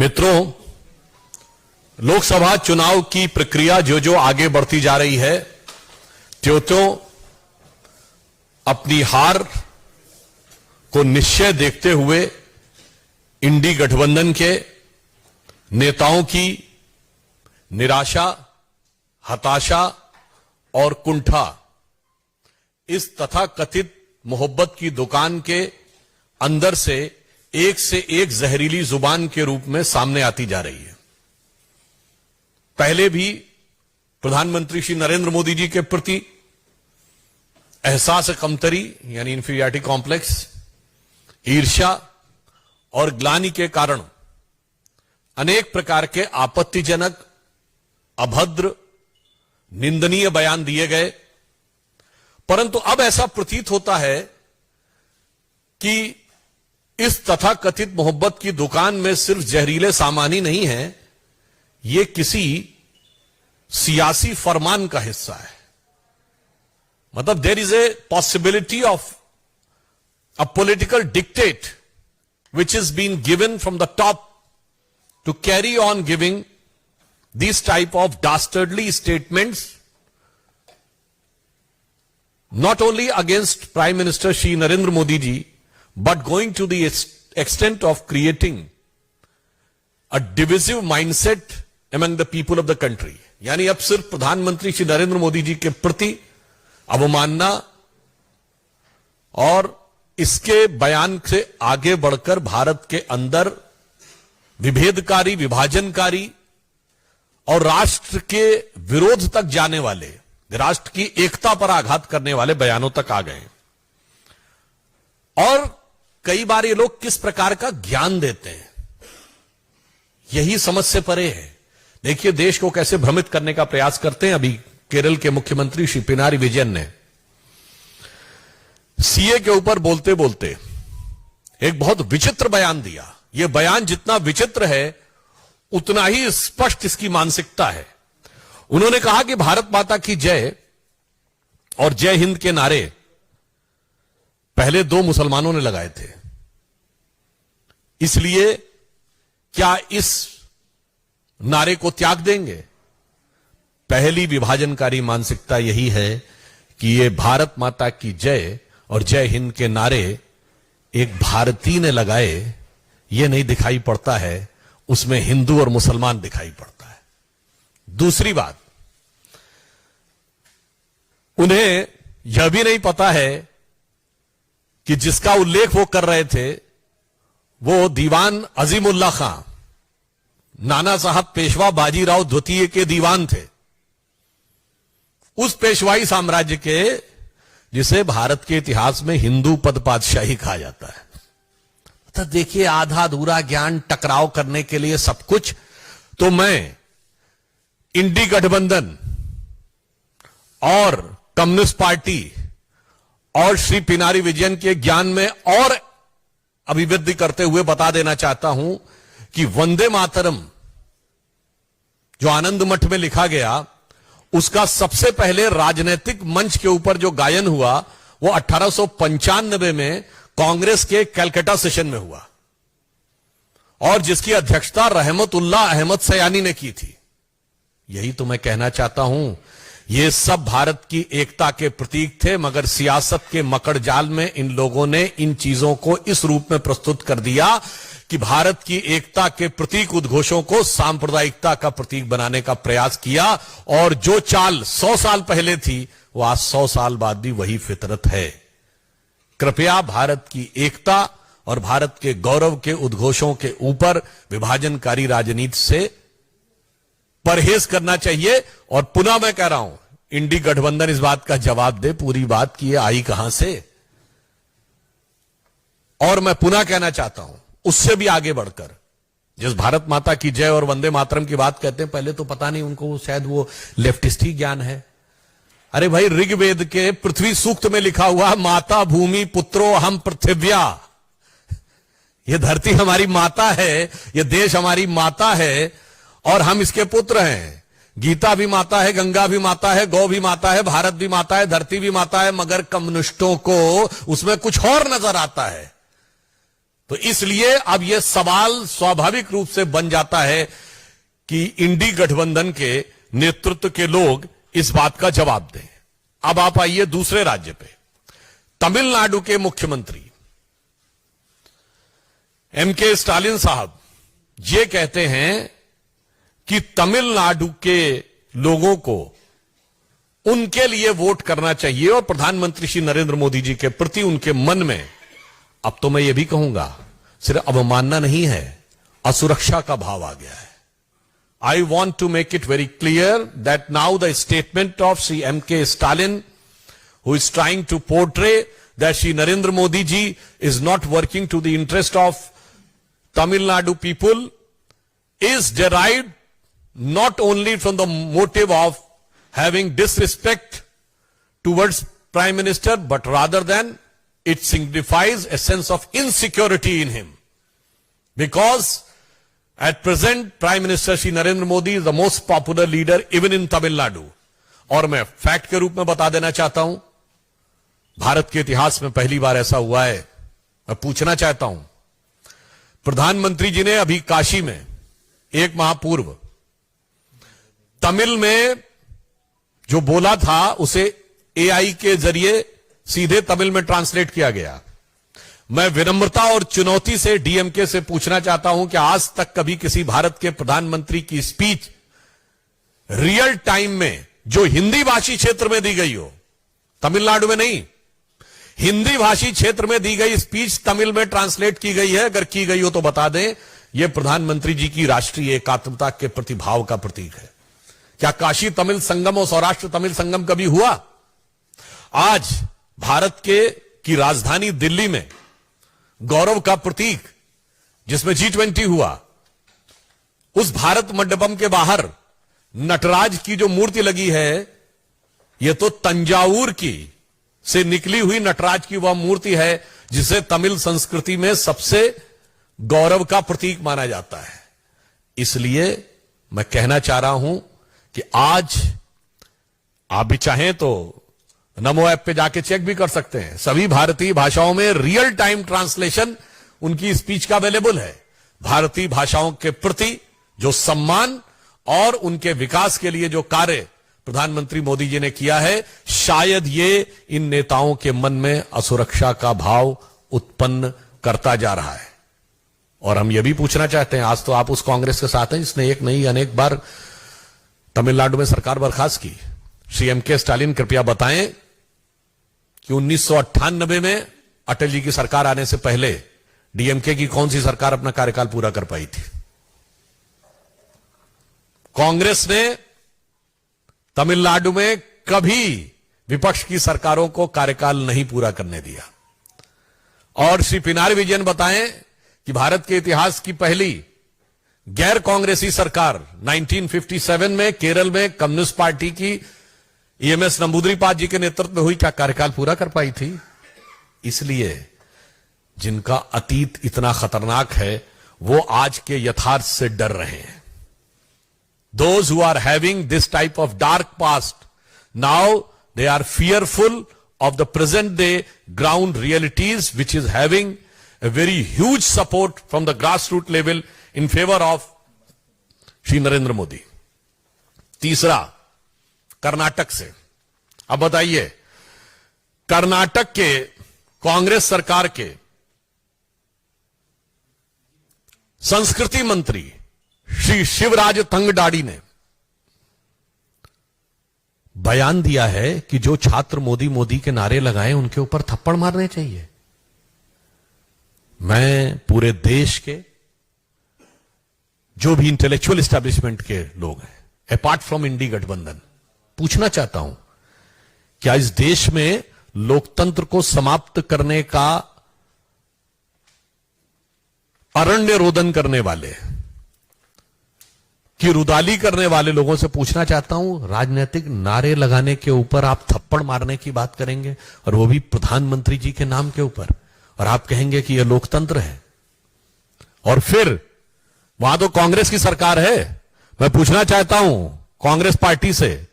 मित्रों, लोकसभा चुनाव की प्रक्रिया जो जो आगे बढ़ती जा रही है, त्यों-त्यों अपनी हार को निश्चय देखते हुए इंडी गठबंधन के नेताओं की निराशा, हताशा और कुंठा इस तथाकथित मोहब्बत की दुकान के अंदर से एक जहरीली जुबान के रूप में सामने आती जा रही है। पहले भी प्रधानमंत्री श्री नरेंद्र मोदी जी के प्रति एहसास कमतरी यानी इंफीरियरिटी कॉम्प्लेक्स, ईर्ष्या और ग्लानि के कारण अनेक प्रकार के आपत्तिजनक, अभद्र, निंदनीय बयान दिए गए। परंतु अब ऐसा प्रतीत होता है कि इस तथाकथित मोहब्बत की दुकान में सिर्फ जहरीले सामान ही नहीं है, ये किसी सियासी फरमान का हिस्सा है। मतलब there is a possibility of a political dictate which is being given from the top to carry on giving these type of dastardly statements not only against Prime Minister Shri Narendra Modi ji but going to the extent of creating a divisive mindset among the people of the country। यानी अब सिर्फ प्रधानमंत्री श्री नरेंद्र मोदी जी के प्रति अवमानना और इसके बयान से आगे बढ़कर भारत के अंदर विभेदकारी, विभाजनकारी और राष्ट्र के विरोध तक जाने वाले, राष्ट्र की एकता पर आघात करने वाले बयानों तक आ गए। और कई बार ये लोग किस प्रकार का ज्ञान देते हैं, यही समझ से परे है। देखिए देश को कैसे भ्रमित करने का प्रयास करते हैं। अभी केरल के मुख्यमंत्री श्री पिनारी विजयन ने सीए के ऊपर बोलते बोलते एक बहुत विचित्र बयान दिया। यह बयान जितना विचित्र है उतना ही स्पष्ट इसकी मानसिकता है। उन्होंने कहा कि भारत माता की जय और जय हिंद के नारे पहले 2 मुसलमानों ने लगाए थे, इसलिए क्या इस नारे को त्याग देंगे? पहली विभाजनकारी मानसिकता यही है कि यह भारत माता की जय और जय हिंद के नारे एक भारतीय ने लगाए, यह नहीं दिखाई पड़ता है, उसमें हिंदू और मुसलमान दिखाई पड़ता है। दूसरी बात, उन्हें यह भी नहीं पता है कि जिसका उल्लेख वो कर रहे थे वो दीवान अजीमुल्ला खां, नाना साहब पेशवा बाजीराव द्वितीय के दीवान थे, उस पेशवाई साम्राज्य के जिसे भारत के इतिहास में हिंदू पद पातशाही कहा जाता है। तो देखिए आधा अधूरा ज्ञान, टकराव करने के लिए सब कुछ। तो मैं इंडी गठबंधन और कम्युनिस्ट पार्टी और श्री पिनारी विजयन के ज्ञान में और अभिवृद्धि करते हुए बता देना चाहता हूं कि वंदे मातरम जो आनंद मठ में लिखा गया, उसका सबसे पहले राजनीतिक मंच के ऊपर जो गायन हुआ वो 1895 में कांग्रेस के कलकत्ता सेशन में हुआ और जिसकी अध्यक्षता रहमतुल्लाह अहमद सयानी ने की थी। यही तो मैं कहना चाहता हूं, ये सब भारत की एकता के प्रतीक थे, मगर सियासत के मकड़ जाल में इन लोगों ने इन चीजों को इस रूप में प्रस्तुत कर दिया कि भारत की एकता के प्रतीक उद्घोषों को सांप्रदायिकता का प्रतीक बनाने का प्रयास किया। और जो चाल 100 साल पहले थी वो आज 100 साल बाद भी वही फितरत है। कृपया भारत की एकता और भारत के गौरव के उद्घोषों के ऊपर विभाजनकारी राजनीति से परहेज करना चाहिए। और पुनः मैं कह रहा हूं, इंडी गठबंधन इस बात का जवाब दे पूरी बात की ये आई कहां से। और मैं पुनः कहना चाहता हूं, उससे भी आगे बढ़कर जिस भारत माता की जय और वंदे मातरम की बात कहते हैं, पहले तो पता नहीं उनको, शायद वो लेफ्टिस्ट ही ज्ञान है। अरे भाई, ऋग्वेद के पृथ्वी सूक्त में लिखा हुआ माता भूमि पुत्रो हम पृथिव्या, ये धरती हमारी माता है, ये देश हमारी माता है और हम इसके पुत्र हैं। गीता भी माता है, गंगा भी माता है, गौ भी माता है, भारत भी माता है, धरती भी माता है। मगर कम्युनिस्टों को उसमें कुछ और नजर आता है। तो इसलिए अब यह सवाल स्वाभाविक रूप से बन जाता है कि इंडी गठबंधन के नेतृत्व के लोग इस बात का जवाब दें। अब आप आइए दूसरे राज्य पे। तमिलनाडु के मुख्यमंत्री एमके स्टालिन साहब ये कहते हैं कि तमिलनाडु के लोगों को उनके लिए वोट करना चाहिए और प्रधानमंत्री श्री नरेंद्र मोदी जी के प्रति उनके मन में, अब तो मैं ये भी कहूंगा, सिर्फ अवमानना नहीं है, असुरक्षा का भाव आ गया है। I want to make it very clear that now the statement of Sri M.K. Stalin, who is trying to portray that Sri Narendra Modi ji is not working to the interest of Tamil Nadu people, is derived not only from the motive of having disrespect towards Prime Minister, but rather than it signifies a sense of insecurity in him. Because at present, Prime Minister Shri Narendra Modi is the most popular leader even in Tamil Nadu. और मैं fact के रूप में बता देना चाहता हूं, भारत के इतिहास में पहली बार ऐसा हुआ है। मैं पूछना चाहता हूं, प्रधानमंत्री जी ने अभी काशी में एक माह पूर्व तमिल में जो बोला था उसे एआई के जरिए सीधे तमिल में ट्रांसलेट किया गया। मैं विनम्रता और चुनौती से डीएमके से पूछना चाहता हूं कि आज तक कभी किसी भारत के प्रधानमंत्री की स्पीच रियल टाइम में जो हिंदी भाषी क्षेत्र में दी गई हो, तमिलनाडु में नहीं, हिंदी भाषी क्षेत्र में दी गई स्पीच तमिल में ट्रांसलेट की गई है? अगर की गई हो तो बता दें। यह प्रधानमंत्री जी की राष्ट्रीय एकात्मता के प्रतिभाव का प्रतीक है। क्या काशी तमिल संगम और सौराष्ट्र तमिल संगम कभी हुआ? आज भारत की राजधानी दिल्ली में गौरव का प्रतीक जिसमें G20 हुआ, उस भारत मंडपम के बाहर नटराज की जो मूर्ति लगी है, यह तो तंजावुर की से निकली हुई नटराज की वह मूर्ति है जिसे तमिल संस्कृति में सबसे गौरव का प्रतीक माना जाता है। इसलिए मैं कहना चाह रहा हूं कि आज आप भी चाहें तो नमो ऐप पे जाके चेक भी कर सकते हैं, सभी भारतीय भाषाओं में रियल टाइम ट्रांसलेशन उनकी स्पीच का अवेलेबल है। भारतीय भाषाओं के प्रति जो सम्मान और उनके विकास के लिए जो कार्य प्रधानमंत्री मोदी जी ने किया है, शायद ये इन नेताओं के मन में असुरक्षा का भाव उत्पन्न करता जा रहा है। और हम ये भी पूछना चाहते हैं, आज तो आप उस कांग्रेस के साथ हैं जिसने एक नहीं अनेक बार तमिलनाडु में सरकार बर्खास्त की। श्री एमके स्टालिन कृपया बताएं कि 1998 में अटल जी की सरकार आने से पहले डीएमके की कौन सी सरकार अपना कार्यकाल पूरा कर पाई थी? कांग्रेस ने तमिलनाडु में कभी विपक्ष की सरकारों को कार्यकाल नहीं पूरा करने दिया। और श्री पिनारी विजयन बताएं कि भारत के इतिहास की पहली गैर कांग्रेसी सरकार 1957 में केरल में कम्युनिस्ट पार्टी की ईएमएस नंबूदरीपाद जी के नेतृत्व में हुई, क्या कार्यकाल पूरा कर पाई थी? इसलिए जिनका अतीत इतना खतरनाक है वो आज के यथार्थ से डर रहे हैं। Those who are having this type of dark past, now they are fearful of the present day ground realities, which is having a very huge support from the grassroots level in favor of Shri Narendra Modi. तीसरा, कर्नाटक से। अब बताइए, कर्नाटक के कांग्रेस सरकार के संस्कृति मंत्री श्री शिवराज तंगडाड़ी ने बयान दिया है कि जो छात्र मोदी मोदी के नारे लगाए उनके ऊपर थप्पड़ मारने चाहिए। मैं पूरे देश के जो भी इंटेलेक्चुअल एस्टैब्लिशमेंट के लोग हैं, अपार्ट फ्रॉम इंडी गठबंधन, पूछना चाहता हूं, क्या इस देश में लोकतंत्र को समाप्त करने का अरण्य रोदन करने वाले, की रुदाली करने वाले लोगों से पूछना चाहता हूं, राजनीतिक नारे लगाने के ऊपर आप थप्पड़ मारने की बात करेंगे, और वो भी प्रधानमंत्री जी के नाम के ऊपर, और आप कहेंगे कि यह लोकतंत्र है? और फिर वहां तो कांग्रेस की सरकार है। मैं पूछना चाहता हूं कांग्रेस पार्टी से,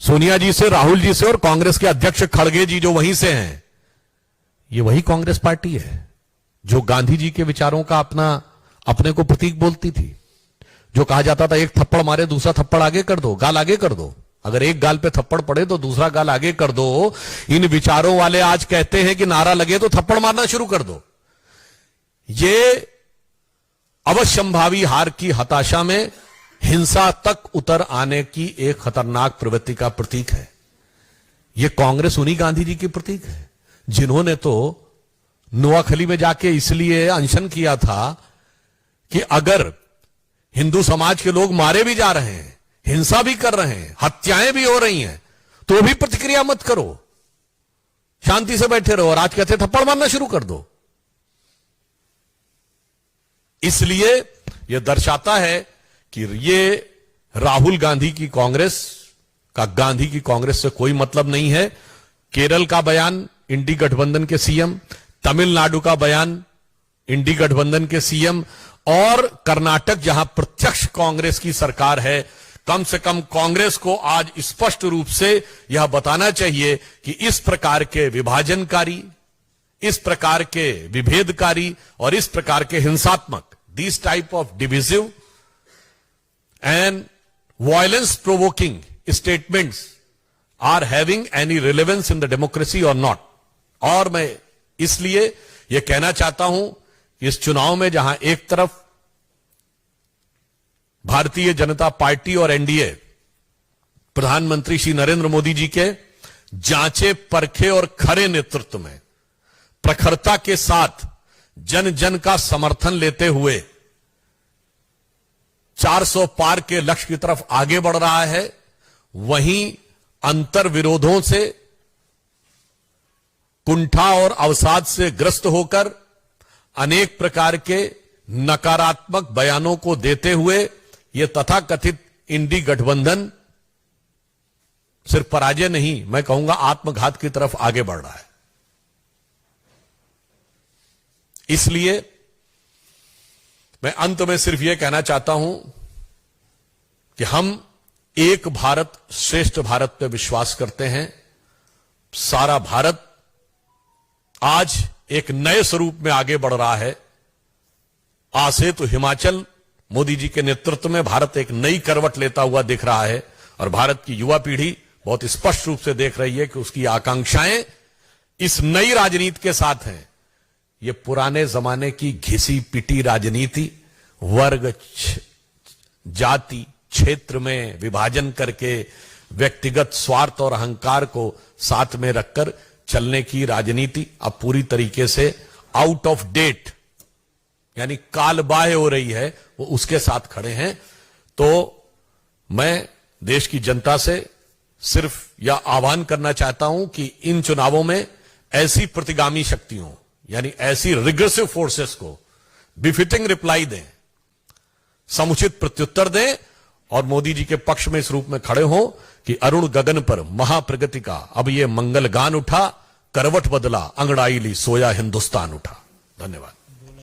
सोनिया जी से, राहुल जी से, और कांग्रेस के अध्यक्ष खड़गे जी जो वहीं से हैं, ये वही कांग्रेस पार्टी है जो गांधी जी के विचारों का अपने को प्रतीक बोलती थी, जो कहा जाता था एक थप्पड़ मारे दूसरा थप्पड़ आगे कर दो, गाल आगे कर दो, अगर एक गाल पे थप्पड़ पड़े तो दूसरा गाल आगे कर दो। इन विचारों वाले आज कहते हैं कि नारा लगे तो थप्पड़ मारना शुरू कर दो। ये अवश्यंभावी हार की हताशा में हिंसा तक उतर आने की एक खतरनाक प्रवृत्ति का प्रतीक है। यह कांग्रेस उन्हीं गांधी जी की प्रतीक है जिन्होंने तो नोआखली में जाके इसलिए अनशन किया था कि अगर हिंदू समाज के लोग मारे भी जा रहे हैं, हिंसा भी कर रहे हैं, हत्याएं भी हो रही हैं, तो भी प्रतिक्रिया मत करो, शांति से बैठे रहो। और आज कहते थप्पड़ मारना शुरू कर दो। इसलिए यह दर्शाता है कि ये राहुल गांधी की कांग्रेस का गांधी की कांग्रेस से कोई मतलब नहीं है। केरल का बयान इंडी गठबंधन के सीएम, तमिलनाडु का बयान इंडी गठबंधन के सीएम, और कर्नाटक जहां प्रत्यक्ष कांग्रेस की सरकार है, कम से कम कांग्रेस को आज स्पष्ट रूप से यह बताना चाहिए कि इस प्रकार के विभाजनकारी, इस प्रकार के विभेदकारी और इस प्रकार के हिंसात्मक, this type of divisive and violence provoking statements are having any relevance in the democracy और नॉट। और मैं इसलिए यह कहना चाहता हूं कि इस चुनाव में जहां एक तरफ भारतीय जनता पार्टी और एनडीए प्रधानमंत्री श्री नरेंद्र मोदी जी के जांचे परखे और खरे नेतृत्व में प्रखरता के साथ जन जन का समर्थन लेते हुए 400 पार के लक्ष्य की तरफ आगे बढ़ रहा है, वहीं अंतर विरोधों से, कुंठा और अवसाद से ग्रस्त होकर अनेक प्रकार के नकारात्मक बयानों को देते हुए यह तथाकथित इंडी गठबंधन सिर्फ पराजय नहीं, मैं कहूंगा आत्मघात की तरफ आगे बढ़ रहा है। इसलिए मैं अंत में सिर्फ यह कहना चाहता हूं कि हम एक भारत श्रेष्ठ भारत पर विश्वास करते हैं। सारा भारत आज एक नए स्वरूप में आगे बढ़ रहा है। आज से तो हिमाचल मोदी जी के नेतृत्व में भारत एक नई करवट लेता हुआ दिख रहा है और भारत की युवा पीढ़ी बहुत स्पष्ट रूप से देख रही है कि उसकी आकांक्षाएं इस नई राजनीति के साथ हैं। ये पुराने जमाने की घिसी पिटी राजनीति, वर्ग, जाति, क्षेत्र में विभाजन करके व्यक्तिगत स्वार्थ और अहंकार को साथ में रखकर चलने की राजनीति अब पूरी तरीके से आउट ऑफ डेट, यानी कालबाह्य हो रही है, वो उसके साथ खड़े हैं। तो मैं देश की जनता से सिर्फ यह आह्वान करना चाहता हूं कि इन चुनावों में ऐसी प्रतिगामी शक्तियों, यानी ऐसी रिग्रेसिव फोर्सेस को बिफिटिंग रिप्लाई दें, समुचित प्रत्युत्तर दें और मोदी जी के पक्ष में इस रूप में खड़े हों कि अरुण गगन पर महाप्रगति का अब ये मंगल गान उठा, करवट बदला अंगड़ाई ली सोया हिंदुस्तान उठा। धन्यवाद।